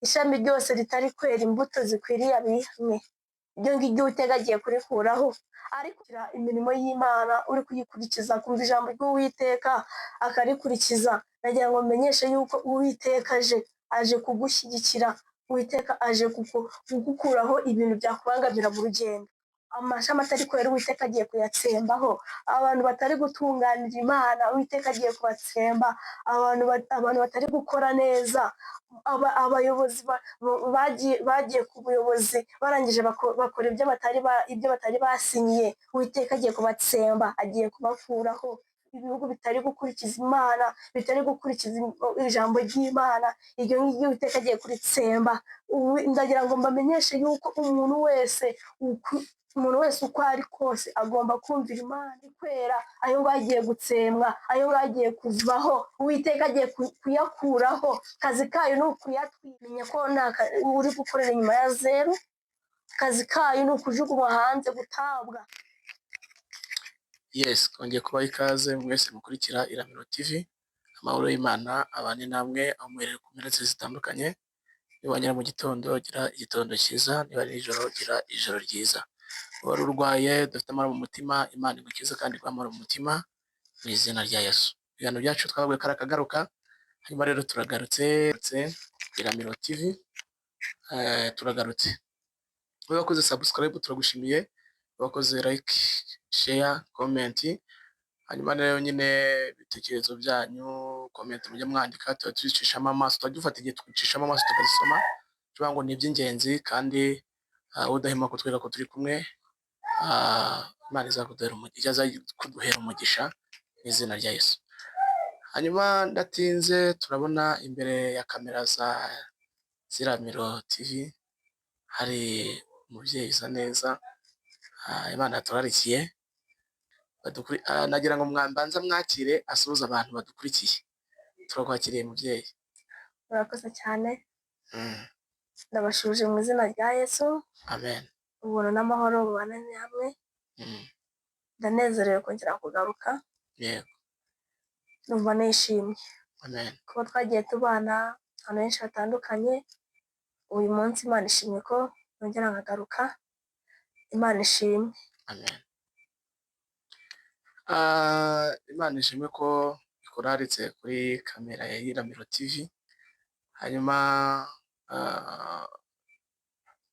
ishami ryose ritari kwera imbuto zikwiriye abihannye, iryo ngiryo Uwiteka agiye kurikuraho, ariko imirimo y'Imana uri kuyikurikiza, kumva ijambo ry'Uwiteka akarikurikiza, nagira ngo menyeshe yuko Uwiteka aje kugushyigikira, Uwiteka aje kugukuraho ibintu byakubangamira mu rugendo. Amashami atari kwera Uwiteka agiye kuyatsembaho, abantu batari gutunganira Imana Uwiteka agiye kubatsemba, abantu batari gukora neza, abayobozi bagiye ku buyobozi barangije bakora ibyo batari basinyiye, Uwiteka agiye kubatsemba, agiye kubakuraho. Ibihugu bitari gukurikiza Imana, bitari gukurikiza ijambo ry'Imana, iryo ngiryo Uwiteka agiye kuritsemba. Ndagira ngo mbamenyeshe yuko umuntu wese uko ari kose agomba kumvira Imana kwera, ayo ngayo agiye gutsembwa, ayo ngayo agiye kuvaho, Uwiteka agiye kuyakuraho, kazi kayo ni ukuyatwimenya ko uri gukorera inyuma ya zeru, kazi kayo ni ukujugunywa hanze, gutabwa. Yes, twongeye kubaha ikaze mwese mukurikira Iramiro TV. Amahoro y'Imana abane namwe aho muherereye ku mpera zitandukanye. Niba wanyura mu gitondo gira igitondo cyiza, niba ari nijoro gira ijoro ryiza. Wari urwaye dufite amahoro mu mutima, Imana igukize kandi iguhe amahoro mu mutima mu izina rya Yesu. Ibiganiro byacu twababwiye ko ari akagaruka, hanyuma rero turagarutse Iramiro TV, turagarutse. Wowe wakoze subscribe turagushimiye, wakoze like, share, comment, hanyuma rero nyine ibitekerezo byanyu, comment mujye mwandika, tuba tubicishamo amaso, tuba dufata igihe twicishamo amaso tukazisoma, tuvuga ngo ni iby'ingenzi kandi udahema kutwereka ko turi kumwe, Imana izakuduhera umugisha mu izina rya Yesu. Hanyuma ndatinze, turabona imbere ya kamera za Iramiro TV hari umubyeyi usa neza, Imana yaturarikiye, nagira ngo mbanza mwakire asuhuza abantu badukurikiye. Turakwakiriye mubyeyi. Murakoze cyane, ndabashuje mu izina rya Yesu. Amen. Ubuntu n'amahoro bubane hamwe. Ndanezerewe kongera kugaruka. Yego. Numva nishimye. Amen. Kuba twagiye tubana ahantu henshi hatandukanye, uyu munsi Imana ishimye ko nongera nkagaruka. Imana ishimwe. Amen. Imana ishimwe ko ikuraritse kuri kamera ya Iramiro TV. Hanyuma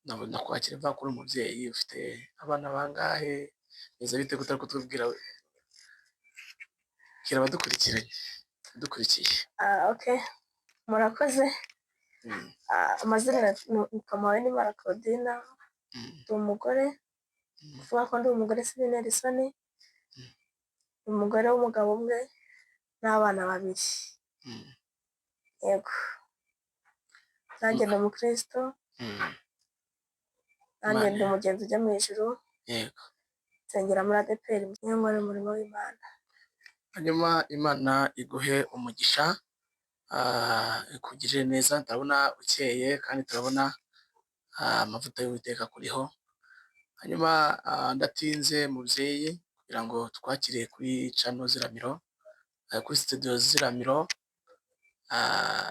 nakwakira mva kuri umubyeyi, ufite abana bangahe, biza bite kutari kutubwira, kira badukurikiye. Okay, murakoze. Amazina ni Kamawenimana Claudine, ndi umugore, kuvuga ko ndi umugore sinintera isoni, umugore w'umugabo umwe n'abana babiri. Yego, nanjye ndi umukristo, nanjye ndi umugenzi ujya mu ijuru. Yego. Nsengera muri ADEPR, nkora umurimo w'Imana. Hanyuma Imana iguhe umugisha, ikugirire neza. Turabona ukeye kandi turabona amavuta y'Uwiteka kuriho. Hanyuma ndatinze mubyeyi kugira ngo twakire kuri channel Iramiro, kuri studio Iramiro.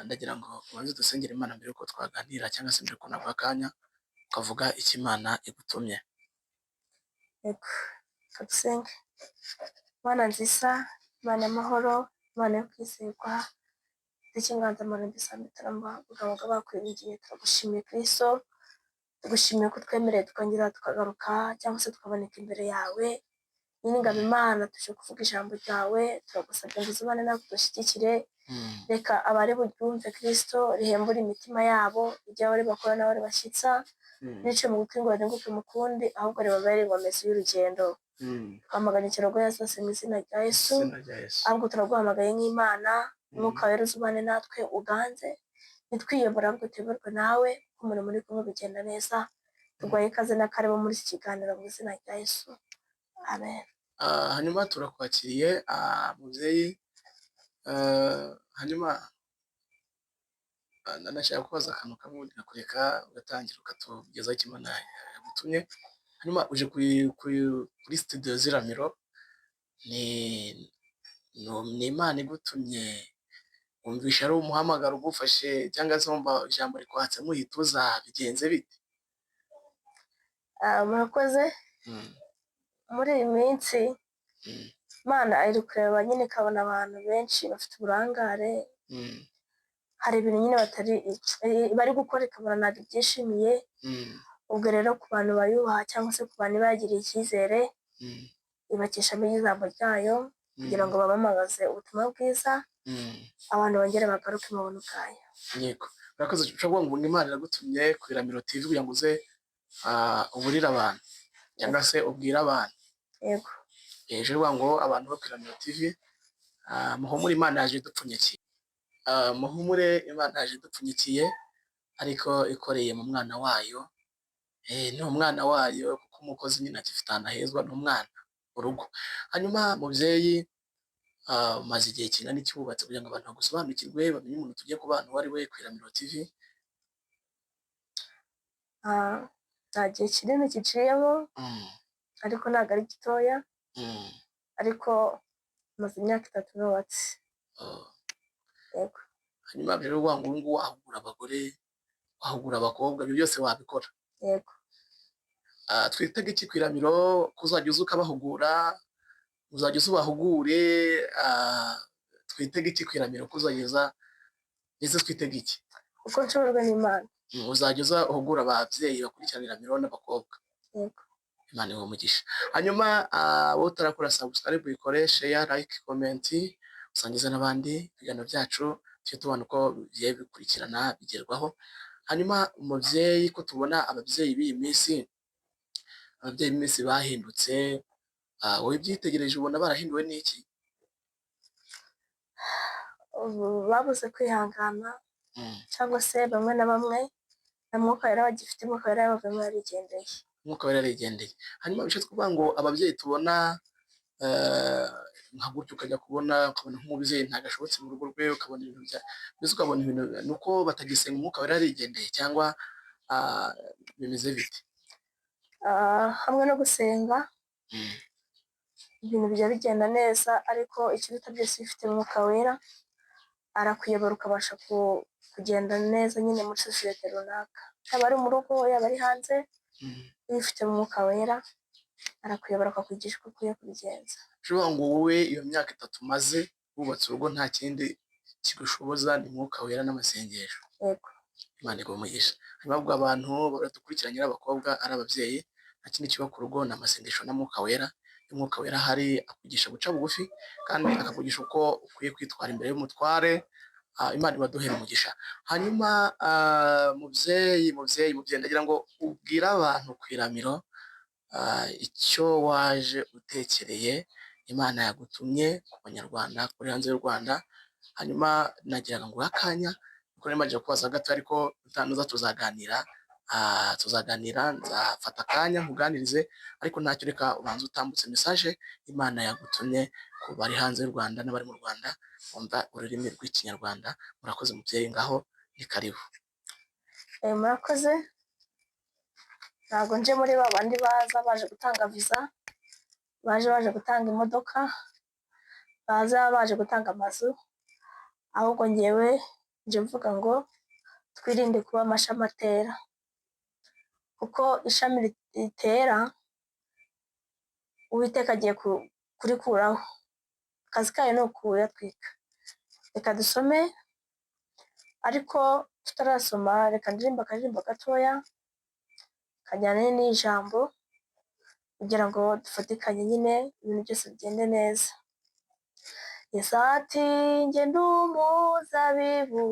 Ndagira ngo ubanze dusengere Imana mbere yuko twaganira, cyangwa se mbere ko naguha akanya ukavuga icyo Imana igutumye. Yego, kadusenge. Imana nziza, Imana y'amahoro, Imana yo kwizerwa, icy'inganzamarumbo isambu itaramba, ubugabo bw'abakwiringiye, turagushimiye Kristo, tugushimiye ko twemereye tukongera tukagaruka cyangwa se tukaboneka imbere yawe. Nyir'ingabo Imana, tuje kuvuga ijambo ryawe, turagusabye ngo uzubane natwe dushyigikire. Reka abari buryumve Kristo rihembure imitima yabo, igihe bari bakora n'abari bashyitsa, nice mu gutwi ngo barenguke mu kundi, ahubwo ribabere ingomezi y'urugendo. Twamagana ikirogoya zose mu izina rya Yesu, ahubwo turaguhamagaye nk'Imana, Umwuka wera uzubane natwe uganze, nitwiyobora ahubwo tuyoborwe nawe, ko umurimo uri kumwe bigenda neza. Turwaye ikaze n'akarebo muri iki kiganiro mu izina rya Yesu. Amen. Hanyuma turakwakiriye mubyeyi. Hanyuma nashaka kubaza akantu kamwe ngakureka ugatangira ukatugezaho icyo Imana yagutumye. Hanyuma uje kuri studio Iramiro, ni Imana igutumye wumvishe ari umuhamagaro ugufashe cyangwa se wumva ijambo rikwatse muhituza bigenze bite? Murakoze. Muri iyi minsi Imana iri kureba nyine ikabona abantu benshi bafite uburangare, hari ibintu nyine bari gukora ikabona ntabwo ibyishimiye. Ubwo rero ku bantu bayubaha cyangwa se ku bantu bagiriye icyizere, ibakishamo ijambo ryayo kugira ngo babamamaze ubutumwa bwiza, abantu bongere bagaruke mu buntu bwayo. Yego, urakoze. Ushobora kuvuga ngo Imana iragutumye ku Iramiro TV kugira ngo uze uburire abantu cyangwa se ubwire abantu. Yego. Hejuru uvuga ngo abantu bo ku Iramiro TV, muhumure Imana yaje idupfunyikiye. Muhumure Imana yaje idupfunyikiye ariko ikoreye mu mwana wayo. Ni umwana wayo kuko umukozi nyine agifite ahantu hezwa n'umwana mu rugo. Hanyuma mubyeyi, umaze igihe kingana iki wubatse kugira ngo abantu bagusobanukirwe bamenye umuntu tugiye kubana uwo ari we ku Iramiro TV? Nta gihe kinini giciyemo ariko ntabwo ari gitoya, ariko maze imyaka 3 nubatse. Yego. Hanyuma rero uvuga ngo ubu ngubu wahugura abagore, wahugura abakobwa, ibyo byose wabikora? Yego. Twitege iki ku Iramiro? Ko uzajya uza ukabahugura, uzajya uza ubahugure? Twitege iki ku Iramiro? Ko uzageza ese twitege iki? Uko nshobojwe n'Imana. Uzajya uza uhugura ababyeyi bakurikirana Iramiro n'abakobwa? Yego. Imana ibahe umugisha. Hanyuma wowe utarakora subscribe uyikore, share, like, comment, usangiza n'abandi ibiganiro byacu tujye tubona uko bigiye bikurikirana bigerwaho. Hanyuma umubyeyi, ko tubona ababyeyi b'iyi minsi bahindutse, wowe byitegereje ubona barahinduwe n'iki? Babuze kwihangana cyangwa se bamwe na bamwe na mwuka wera bagifite, umwuka wera yabavamo yarigendeye. Umwuka wera yarigendeye. Hanyuma bishatse kuvuga ngo ababyeyi tubona nka gutyo, ukajya ukabona nk'umubyeyi ntabwo ashobotse mu rugo rwe, ukabona ibintu mbese ukabona ibintu ni uko batagisenga umwuka wera yarigendeye cyangwa bimeze bite? Hamwe no gusenga ibintu bijya bigenda neza, ariko ikiruta byose iyo ufite umwuka wera arakuyobora ukabasha kugenda neza nyine muri sosiyete runaka, yaba ari mu rugo yaba ari hanze. Iyo ufite umwuka wera arakuyobora akakwigisha uko ukwiye kubigenza. Ushobora ngo wowe iyo myaka 3 umaze wubatse urugo nta kindi kigushoboza ni umwuka wera n'amasengesho? Yego. Imana ibahe umugisha. Hanyuma ubwo abantu badukurikiranye n'abakobwa ari ababyeyi, nta kindi kiba ku rugo ni amasengesho na mwuka wera. Umwuka wera hari akwigisha guca bugufi kandi akakugisha uko ukwiye kwitwara imbere y'umutware. Imana ibaduhere umugisha. Hanyuma mubyeyi ndagira ngo ubwire abantu ku Iramiro icyo waje utekereye Imana yagutumye ku Banyarwanda kuri hanze y'u Rwanda. Hanyuma nagira ngo nguhe akanya kuko nimaje kubaza gato, ariko utanuza tuzaganira, nzafata akanya nkuganirize, ariko ntacyo, reka ubanza utambutse message Imana yagutumye ku bari hanze y'u Rwanda n'abari mu Rwanda bumva ururimi rw'Ikinyarwanda. Murakoze mubyeyi, ngaho ni karibu. Murakoze. Ntabwo nje muri babandi baje gutanga visa, baje gutanga imodoka, baje gutanga amazu, ahubwo ngewe nje mvuga ngo twirinde kuba amashami atera, kuko ishami ritera Uwiteka agiye kurikuraho, akazi kayo ni ukuyatwika. Reka dusome, ariko tutarasoma reka ndirimba akaririmbo gatoya kajyanye n'ijambo kugira ngo dufatikanye nyine ibintu byose bigende neza. Yesu ati njye ndi umuzabibu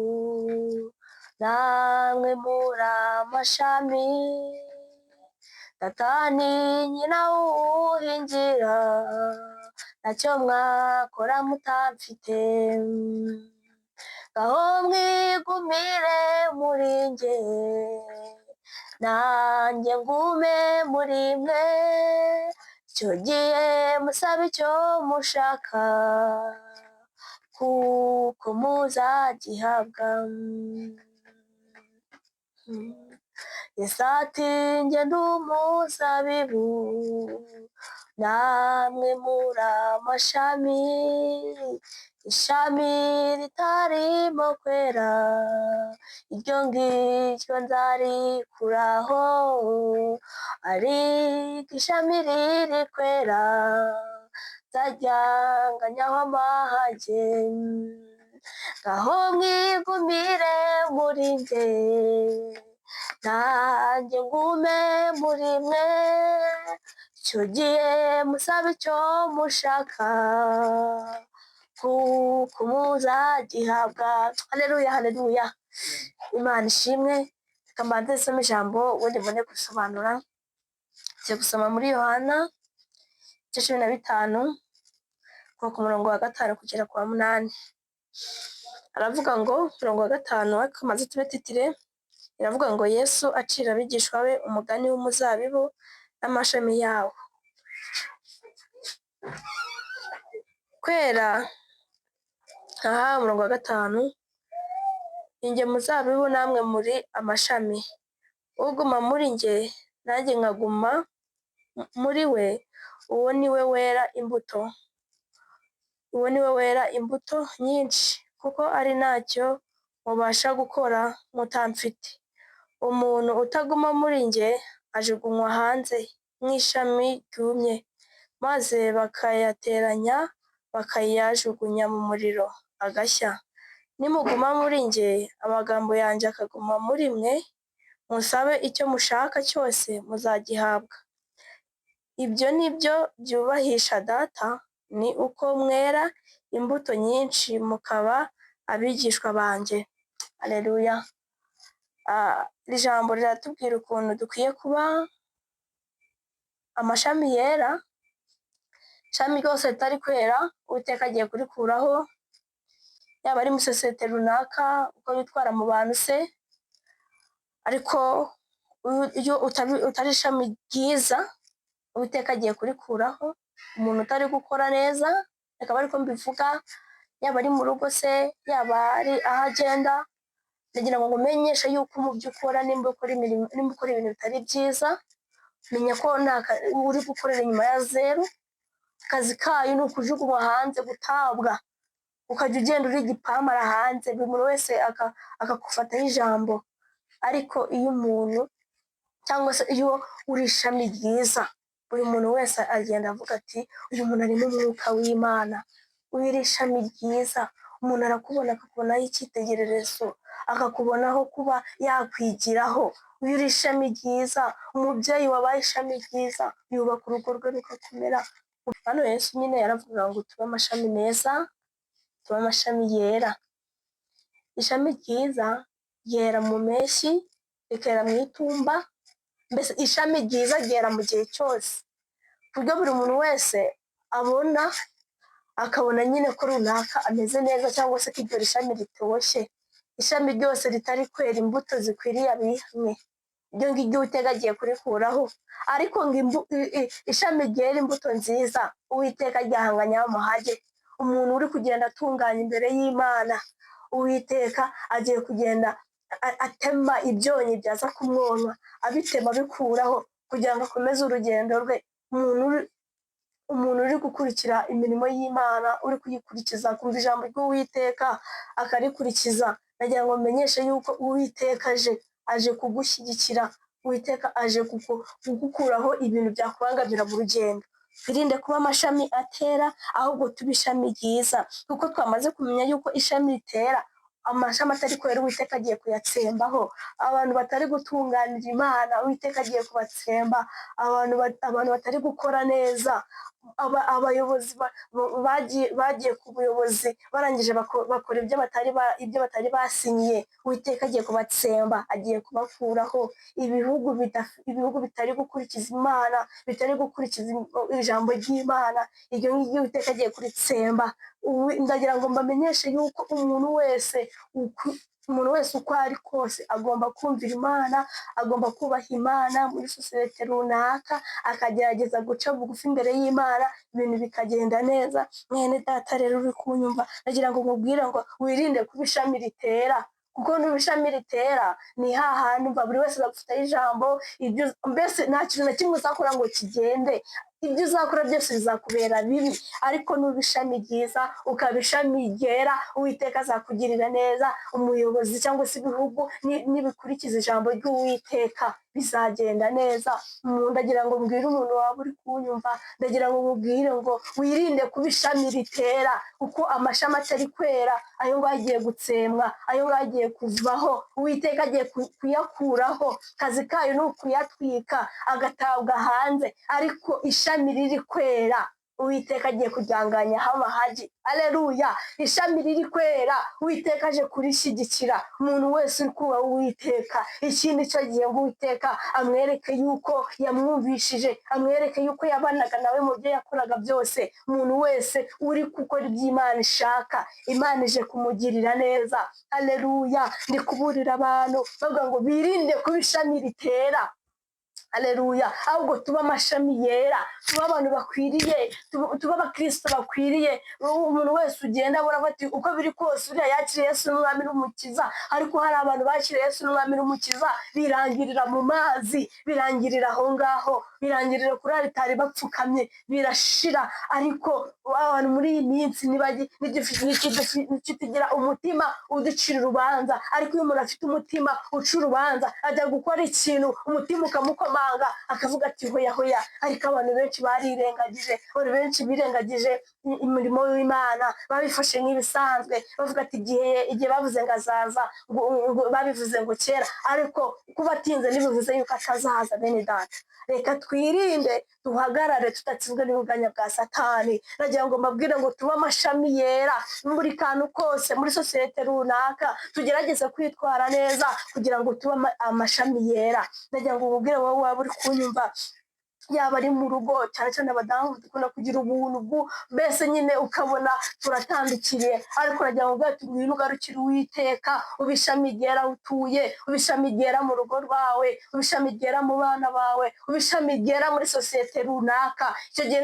namwe muri amashami, Data ni nyina w'uhingira, ntacyo mwakora mutamfite. Ngaho mwigumire muri njye, nanjye ngume muri mwe, icyo gihe musabe icyo mushaka, kuko muzagihabwa. Yesu ati njye ndi umuzabibu namwe muri amashami, ishami ritarimo kwera iryo ngiryo nzarikuraho, ariko ishami riri kwera nzaryanganyaho amahage. Ngaho mwigumire muri njye, nanjye ngume muri mwe, icyo gihe musabe icyo mushaka kuko muzagihabwa. Haleluya, haleluya, Imana ishimwe. Reka mbanze nsome ijambo ubundi mbone gusobanura. Tugiye gusoma muri Yohana igice 15 kuva ku murongo wa 5 kugera ku wa 8. Aravuga ngo umurongo wa 5 ariko maze tube titire, iravuga ngo Yesu acira abigishwa be umugani w'umuzabibu n'amashami yawo. Kwera aha umurongo wa 5, injye muzabibu namwe muri amashami, uguma muri njye nanjye nkaguma muri we, uwo ni we wera imbuto, uwo ni we wera imbuto nyinshi, kuko ari ntacyo mubasha gukora mutamfite. Umuntu utaguma muri njye ajugunywa hanze nk'ishami ryumye, maze bakayateranya bakayajugunya mu muriro agashya. Nimuguma muri njye amagambo yanjye akaguma muri mwe, musabe icyo mushaka cyose muzagihabwa. Ibyo ni byo byubahisha Data, ni uko mwera imbuto nyinshi mukaba abigishwa banjye. Haleluya. Iri jambo riratubwira ukuntu dukwiye kuba amashami yera. Ishami ryose ritari kwera Uwiteka agiye kurikuraho, yaba ari muri sosiyete runaka uko bitwara mu bantu se, ariko iyo utari ishami ryiza Uwiteka agiye kurikuraho. Umuntu utari gukora neza, reka ariko mbivuga, yaba ari mu rugo se, yaba ari aho agenda, ndagira ngo ngumenyeshe yuko mu byo ukora, nimba ukora ibintu bitari byiza, menya ko uri gukorera inyuma ya zeru. Akazi kayo ni ukujugunywa hanze, gutabwa, ukajya ugenda uri igipamara hanze, buri muntu wese akagufataho ijambo. Ariko iyo umuntu cyangwa se iyo uri ishami ryiza, buri muntu wese agenda avuga ati uyu muntu arimo umwuka w'Imana. Uyu iri ishami ryiza, umuntu arakubona akakubonaho icyitegererezo, akakubonaho kuba yakwigiraho. Uyu iri ishami ryiza, umubyeyi wabaye ishami ryiza yubaka urugo rwe rugakomera. Hano Yesu nyine yaravuga ngo tube amashami meza, tube amashami yera. Ishami ryiza ryera mu mpeshyi, rikera mu itumba, mbese ishami ryiza ryera mu gihe cyose, ku buryo buri muntu wese abona akabona nyine ko runaka ameze neza, cyangwa se ko iryo shami ritoshye. Ishami ryose ritari kwera imbuto zikwiriye abihannye, iryo ngiryo Uwiteka agiye kurikuraho. Ariko ngo ishami ryera imbuto nziza Uwiteka ryahanganyaho amahage. Umuntu uri kugenda atunganya imbere y'Imana, Uwiteka agiye kugenda atema ibyonnyi byaza kumwonka, abitema abikuraho kugira ngo akomeze urugendo rwe. Umuntu uri gukurikira imirimo y'Imana, uri kuyikurikiza, kumva ijambo ry'Uwiteka akarikurikiza, nagira ngo menyeshe yuko Uwiteka aje kugushyigikira. Uwiteka aje kugukuraho ibintu byakubangamira mu rugendo. Twirinde kuba amashami atera, ahubwo tube ishami ryiza, kuko twamaze kumenya yuko ishami ritera, amashami atari kwera Uwiteka agiye kuyatsembaho. Abantu batari gutunganira Imana Uwiteka agiye kubatsemba. Abantu batari gukora neza, abayobozi bagiye ku buyobozi barangije bakora ibyo batari basinyiye, Uwiteka agiye kubatsemba, agiye kubakuraho. Ibihugu bitari gukurikiza Imana, bitari gukurikiza ijambo ry'Imana, iryo ngiryo Uwiteka agiye kuritsemba. Ndagira ngo mbamenyeshe yuko umuntu wese uko ari kose agomba kumvira Imana, agomba kubaha Imana muri sosiyete runaka, akagerageza guca bugufi imbere y'Imana, ibintu bikagenda neza. Mwene data rero uri kunyumva, ndagira ngo nkubwire ngo wirinde kuba ishami ritera, kuko niba ishami ritera ni hahandi buri wese agufiteho ijambo, mbese nta kintu na kimwe uzakora ngo kigende. ibyo uzakora byose bizakubera bibi, ariko nuba ishami ryiza ukaba ishami ryera, uwiteka azakugirira neza. Umuyobozi cyangwa se ibihugu nibikurikiza ijambo ry'uwiteka bizagenda neza. Ndagira ngo mbwire umuntu waba uri kunyumva, ndagira ngo mubwire ngo wirinde kuba ishami ritera, kuko amashami atari kwera ayo bagiye gutsemwa, ayo bagiye kuvaho, uwiteka agiye kuyakuraho. Kazi kayo ni ukuyatwika agatabwa hanze, ariko ishami riri kwera uwiteka agiye kuryanganyaho amahagi. Aleluya! Ishami riri kwera uwiteka aje kurishyigikira. Umuntu wese uri kubaha uwiteka, ikindi cyo gihe ngo uwiteka amwereke yuko yamwumvishije, amwereke yuko yabanaga nawe mu byo yakoraga byose. Umuntu wese uri gukora ibyo Imana ishaka, Imana ije kumugirira neza. Aleluya! Ndi kuburira abantu bavuga ngo birinde kuba ishami ritera. Aleluya! Ahubwo tuba amashami yera, tuba abantu bakwiriye, tuba abakristo bakwiriye. Umuntu wese ugenda abura bati uko biri kose uriya yakiriye Yesu n'umwami n'umukiza, ariko hari abantu bakiriye Yesu n'umwami n'umukiza birangirira mu mazi, birangirira aho ngaho, birangirira kuri aritari bapfukamye, birashira. Ariko abantu muri iyi minsi ntitugira umutima uducira urubanza, ariko iyo umuntu afite umutima uca urubanza ajya gukora ikintu umutima ukamukoma akavuga ati hoya hoya. Ariko abantu benshi barirengagije, abantu benshi birengagije imirimo y'Imana, babifashe nk'ibisanzwe, bavuga ati igihe bavuze ngo azaza, babivuze ngo kera, ariko kuba atinze ntibivuze yuko atazaza. Bene data, reka twirinde duhagarare tudatsinzwe n'ubuganya bwa Satani. Nagira ngo mbabwire ngo tube amashami yera muri kantu kose, muri sosiyete runaka tugerageze kwitwara neza kugira ngo tube amashami yera. Nagira ngo mubwire wowe waba uri kunyumva, yaba ari mu rugo, cyane cyane abadamu dukunda kugira ubuntu mbese nyine ukabona turatandukiriye, ariko nagira ngo ubwato ngwino ugarukire uwiteka, ubishami ryera utuye, ubishami ryera mu rugo rwawe, ubishami ryera mu bana bawe, ubishami ryera muri sosiyete runaka. Icyo gihe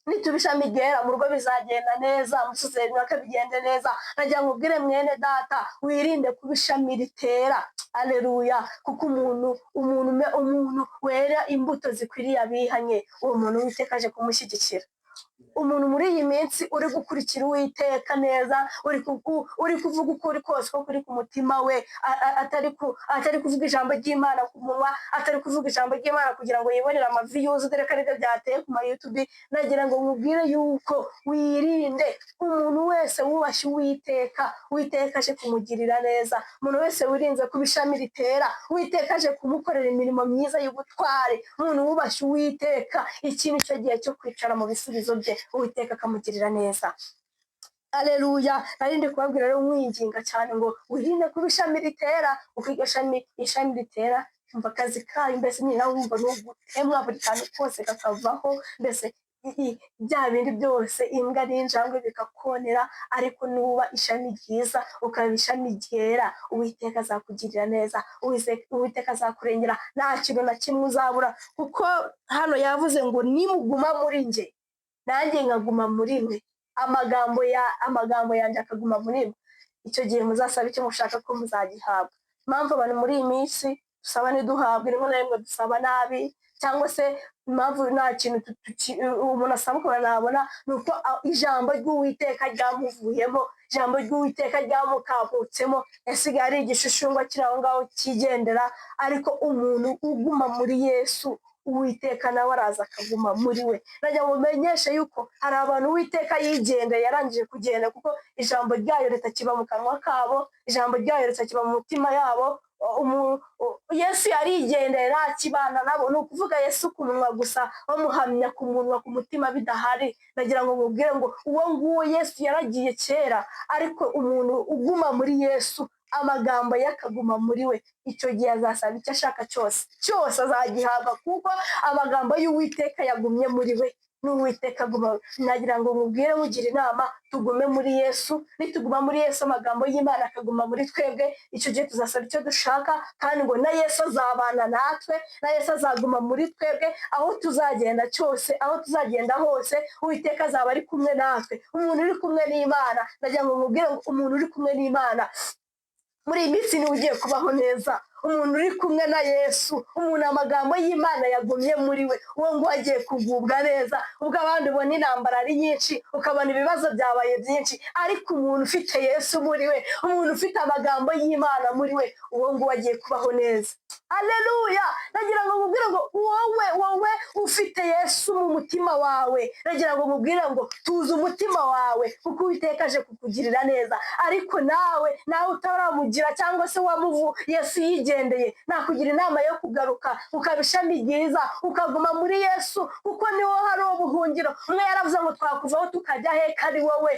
nitubishami ryera mu rugo bizagenda neza, muri sosiyete runaka bigende neza. Nagira ngo ubwire mwene data wirinde kuba ishami ritera. Aleluya! Kuko umuntu wera imbuto zikwiriye abihanye, uwo muntu uwiteka aje kumushyigikira. Umuntu muri iyi minsi uri gukurikira uwiteka neza, uri kuvuga ukuri kose ko kuri ku mutima we, atari kuvuga ijambo ry'Imana ku munwa, atari kuvuga ijambo ry'Imana kugira ngo yibonere amaviyuzi, dore ko aribyo byateye ku ma YouTube. Nagira ngo mubwire yuko wirinde umuntu wese wubashye uwiteka, uwiteka aje kumugirira neza. Umuntu wese wirinze kuba ishami ritera, uwiteka aje kumukorera imirimo myiza y'ubutware. Umuntu wubashye uwiteka, iki ni cyo gihe cyo kwicara mu bisubizo bye, uwiteka akamugirira neza. Aleluya! Narindi kubabwira rero umwinginga cyane ngo wirinde kuba ishami ritera, uko iryo ishami ritera umva akazi kayo, mbese nyina wumva n'ugutemwa buri kantu kose kakavaho, mbese bya bindi byose imbwa n'injangwe bikakonera. Ariko nuba ishami ryiza ukaba ishami ryera, uwiteka azakugirira neza, uwiteka azakurengera, nta kintu na kimwe uzabura. Kuko hano yavuze ngo nimuguma muri nge nanjye nkaguma muri mwe, amagambo yanjye akaguma muri mwe, icyo gihe muzasaba icyo mushaka ko muzagihabwa. Impamvu abantu muri iyi minsi dusaba ntiduhabwe, rimwe na rimwe dusaba nabi, cyangwa se impamvu nta kintu umuntu asaba ukabona nabona, ni uko ijambo ry'uwiteka ryamuvuyemo, ijambo ry'uwiteka ryamukabutsemo, yasigaye ari igishushushungwa kiri aho ngaho kigendera. Ariko umuntu uguma muri Yesu, uwiteka nawe araza akaguma muri we. Nagira ngo mumenyeshe yuko hari abantu uwiteka yigendeye, yarangije kugenda, kuko ijambo ryayo ritakiba mu kanwa kabo, ijambo ryayo ritakiba mu mutima yabo. Yesu yarigendeye, ntakibana nabo. Ni ukuvuga Yesu ku munwa gusa, bamuhamya ku munwa, ku mutima bidahari. Nagira ngo mubwire ngo uwo nguwo Yesu yaragiye kera, ariko umuntu uguma muri Yesu, amagambo ye akaguma muri we, icyo gihe azasaba icyo ashaka cyose azagihabwa, kuko amagambo y'uwiteka yagumye muri we, n'uwiteka aguma. Nagira ngo mubwire mugira inama, tugume muri Yesu. Nituguma muri Yesu, amagambo y'Imana akaguma muri twebwe, icyo gihe tuzasaba icyo dushaka, kandi ngo na Yesu azabana natwe, na Yesu azaguma muri twebwe. Aho tuzagenda cyose, aho tuzagenda hose, uwiteka azaba ari kumwe natwe. Umuntu uri kumwe n'Imana, nagira ngo mubwire ngo umuntu uri kumwe n'Imana muri iyi minsi niwe ugiye kubaho neza. umuntu uri kumwe na Yesu, umuntu amagambo y'Imana yagumye muri we, uwo nguwo agiye kugubwa neza. Ubwo abandi ubona intambara ari nyinshi, ukabona ibibazo byabaye byinshi, ariko umuntu ufite Yesu muri we, umuntu ufite amagambo y'Imana muri we, uwo nguwo agiye kubaho neza. Haleluya! Nagira ngo mubwire ngo wowe ufite Yesu mu mutima wawe, nagira ngo mubwire ngo tuzi umutima wawe kuko Uwiteka aje kukugirira neza. Ariko nawe utaramugira cyangwa se Yesu yigendeye, nakugira inama yo kugaruka ukaba ishami ryiza, ukaguma muri Yesu kuko niho hari ubuhungiro. Umwe yaravuze ngo twakuvaho tukajya he? Kari wowe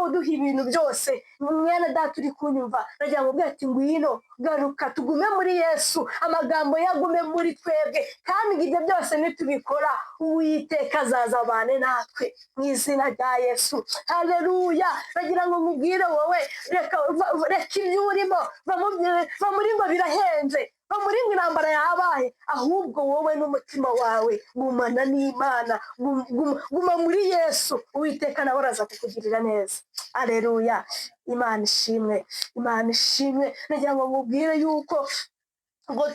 uduha ibintu byose. Mwene data uri kunyumva, nagira ngo ubwire ati ngwino garuka tugume muri Yesu, amagambo yagume muri twebwe, kandi ibyo byose nitubikora Uwiteka azaza abane natwe mu izina rya Yesu. Haleluya! Nagira ngo mubwire wowe, reka ibyo urimo, va muri ngo birahenze, va muri ngo intambara yabaye, ahubwo wowe n'umutima wawe gumana n'Imana, guma muri Yesu, Uwiteka nawe araza kukugirira neza. Haleluya! Imana ishimwe, Imana ishimwe. Nagira ngo mubwire yuko ngo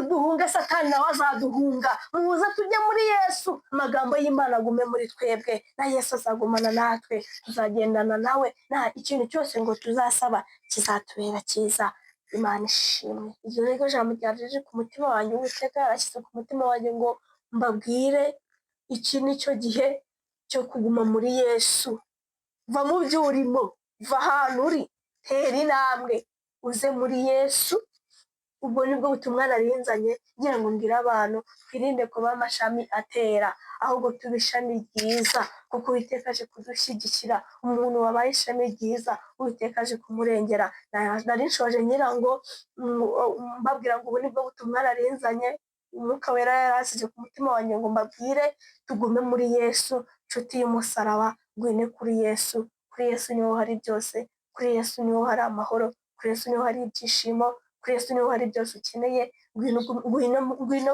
duhunge Satani nawe azaduhunga. Muze tujye muri Yesu, amagambo y'Imana agume muri twebwe, na Yesu azagumana natwe, tuzagendana nawe, nta ikintu cyose ngo tuzasaba kizatubera cyiza. Imana ishimwe. Iryo rero jambo ryaje ku mutima wanjye, Uwiteka yarashyize ku mutima wanjye ngo mbabwire, iki ni cyo gihe cyo kuguma muri Yesu. Va mu byo urimo, va ahantu uri, tera intambwe uze muri Yesu. Ubwo nibwo butumwa narinzanye ngira ngo mbwire abantu twirinde kuba amashami atera, ahubwo tuba ishami ryiza, kuko Uwiteka aje kudushyigikira. Umuntu wabaye ishami ryiza, Uwiteka aje kumurengera. Nari nshoje ngira ngo mbabwira ngo ubu nibwo butumwa narinzanye, Umwuka Wera yarasize ku mutima wanjye ngo mbabwire tugume muri Yesu. Nshuti y'umusaraba, ngwine kuri Yesu. Kuri Yesu niho hari byose, kuri Yesu niho hari amahoro, kuri Yesu niho hari ibyishimo, kuri Yesu niho hari byose ukeneye. Ngwino